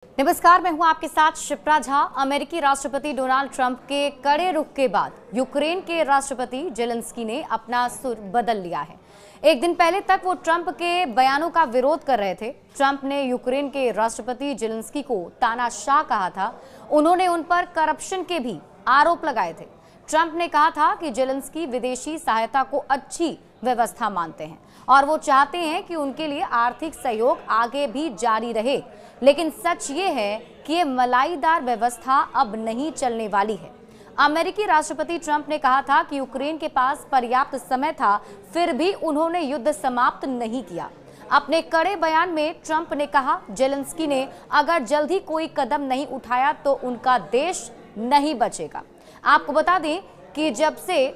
नमस्कार, मैं हूं आपके साथ शिप्रा झा। अमेरिकी राष्ट्रपति डोनाल्ड ट्रंप के कड़े रुख के बाद यूक्रेन के राष्ट्रपति जेलेंस्की ने अपना सुर बदल लिया है। एक दिन पहले तक वो ट्रंप के बयानों का विरोध कर रहे थे। ट्रंप ने यूक्रेन के राष्ट्रपति जेलेंस्की को तानाशाह कहा था। उन्होंने उन पर करप्शन के भी आरोप लगाए थे। ट्रंप ने कहा था कि जेलेंस्की विदेशी सहायता को अच्छी व्यवस्था मानते हैं और वो चाहते हैं कि उनके लिए आर्थिक सहयोग आगे भी जारी रहे, लेकिन सच ये है कि ये मलाईदार व्यवस्था अब नहीं चलने वाली है। अमेरिकी राष्ट्रपति ट्रंप ने कहा था कि यूक्रेन के पास पर्याप्त समय था, फिर भी उन्होंने युद्ध समाप्त नहीं किया। अपने कड़े बयान में ट्रंप ने कहा, जेलेंस्की ने अगर जल्द ही कोई कदम नहीं उठाया तो उनका देश नहीं बचेगा। आपको बता दें कि जब से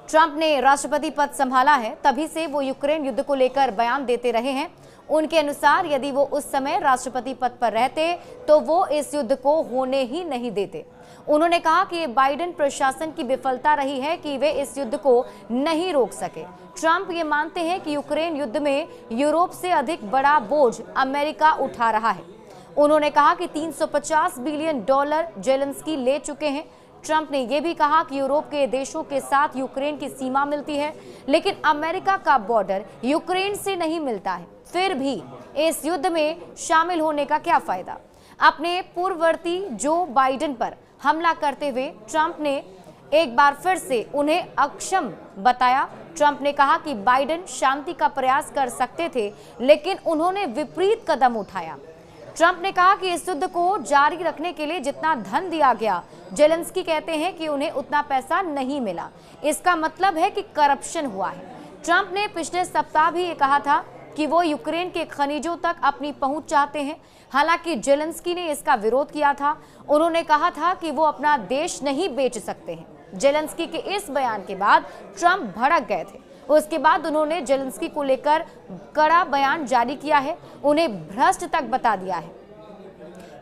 ट्रंप ने राष्ट्रपति पद संभाला है, तभी से वो यूक्रेन युद्ध को लेकर बयान देते रहे हैं। उनके अनुसार यदि वो उस समय राष्ट्रपति पद पर रहते तो वो इस युद्ध को होने ही नहीं देते। उन्होंने कहा कि ये बाइडेन प्रशासन की विफलता रही है कि वे इस युद्ध को नहीं रोक सके। ट्रंप ये मानते हैं कि यूक्रेन युद्ध में यूरोप से अधिक बड़ा बोझ अमेरिका उठा रहा है। उन्होंने कहा कि $350 बिलियन जेलेंस्की ले चुके हैं। ट्रंप ने यह भी कहा कि यूरोप के देशों के साथ यूक्रेन की सीमा मिलती है, लेकिन अमेरिका का बॉर्डर यूक्रेन से नहीं मिलता है। फिर भी इस युद्ध में शामिल होने का क्या फायदा? अपने पूर्ववर्ती जो बाइडेन पर हमला करते हुए ट्रंप ने एक बार फिर से उन्हें अक्षम बताया। ट्रंप ने कहा कि बाइडेन शांति का प्रयास कर सकते थे, लेकिन उन्होंने विपरीत कदम उठाया। ट्रंप ने कहा कि इस युद्ध को जारी रखने के लिए जितना धन दिया गया, जेलेंस्की कहते हैं कि उन्हें उतना पैसा नहीं मिला। इसका मतलब है कि करप्शन हुआ है। ट्रंप ने पिछले सप्ताह भी ये कहा था कि वो यूक्रेन के खनिजों तक अपनी पहुंच चाहते हैं। हालांकि जेलेंस्की ने इसका विरोध किया था। उन्होंने कहा था कि वो अपना देश नहीं बेच सकते हैं। जेलेंस्की के इस बयान के बाद ट्रंप भड़क गए थे। उसके बाद उन्होंने जेलेंस्की को लेकर कड़ा बयान जारी किया है, उन्हें भ्रष्ट तक बता दिया है।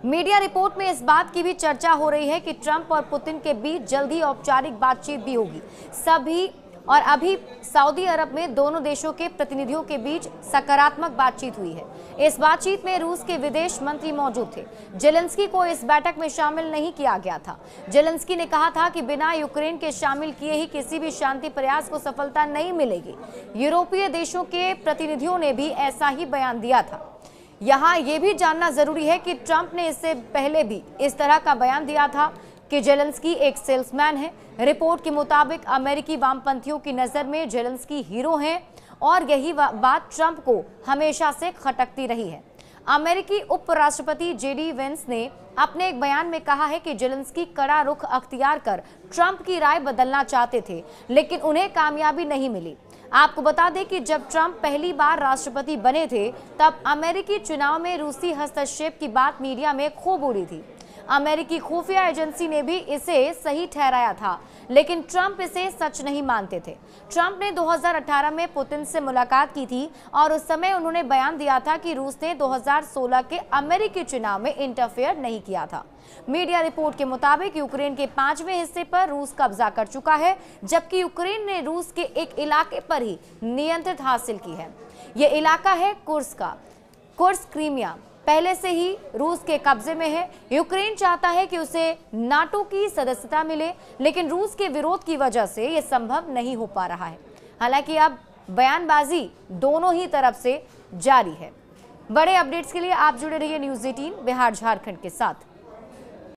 मीडिया रिपोर्ट में इस बात की भी चर्चा हो रही है कि ट्रंप और पुतिन के बीच जल्द ही औपचारिक बातचीत भी होगी। अभी सऊदी अरब में दोनों देशों के प्रतिनिधियों के बीच सकारात्मक बातचीत हुई है। इस बातचीत में रूस के विदेश मंत्री मौजूद थे। जेलेंस्की को इस बैठक में शामिल नहीं किया गया था। जेलेंस्की ने कहा था कि बिना यूक्रेन के शामिल किए ही किसी भी शांति प्रयास को सफलता नहीं मिलेगी। यूरोपीय देशों के प्रतिनिधियों ने भी ऐसा ही बयान दिया था। यहाँ ये भी जानना जरूरी है कि ट्रंप ने इससे पहले भी इस तरह का बयान दिया था कि जेलेंस्की एक सेल्समैन है। रिपोर्ट के मुताबिक अमेरिकी वामपंथियों की नजर में जेलेंस्की हीरो हैं और यही बात ट्रंप को हमेशा से खटकती रही है। अमेरिकी उपराष्ट्रपति जेडी वेंस ने अपने एक बयान में कहा है कि जेलेंस्की कड़ा रुख अख्तियार कर ट्रंप की राय बदलना चाहते थे, लेकिन उन्हें कामयाबी नहीं मिली। आपको बता दें कि जब ट्रंप पहली बार राष्ट्रपति बने थे, तब अमेरिकी चुनाव में रूसी हस्तक्षेप की बात मीडिया में खूब उड़ी थी। अमेरिकी खुफिया एजेंसी ने भी इसे सही ठहराया था, लेकिन ट्रंप इसे सच नहीं मानते थे। ट्रंप ने 2018 में पुतिन से मुलाकात की थी और उस समय उन्होंने बयान दिया था कि रूस ने 2016 के अमेरिकी चुनाव में इंटरफेयर नहीं किया था। मीडिया रिपोर्ट के मुताबिक यूक्रेन के 5वें हिस्से पर रूस कब्जा कर चुका है, जबकि यूक्रेन ने रूस के एक इलाके पर ही नियंत्रण हासिल की है। यह इलाका है कुर्स्क क्रीमिया पहले से ही रूस के कब्जे में है। यूक्रेन चाहता है कि उसे नाटो की सदस्यता मिले, लेकिन रूस के विरोध की वजह से यह संभव नहीं हो पा रहा है। हालांकि अब बयानबाजी दोनों ही तरफ से जारी है। बड़े अपडेट्स के लिए आप जुड़े रहिए न्यूज़ 18 बिहार झारखंड के साथ।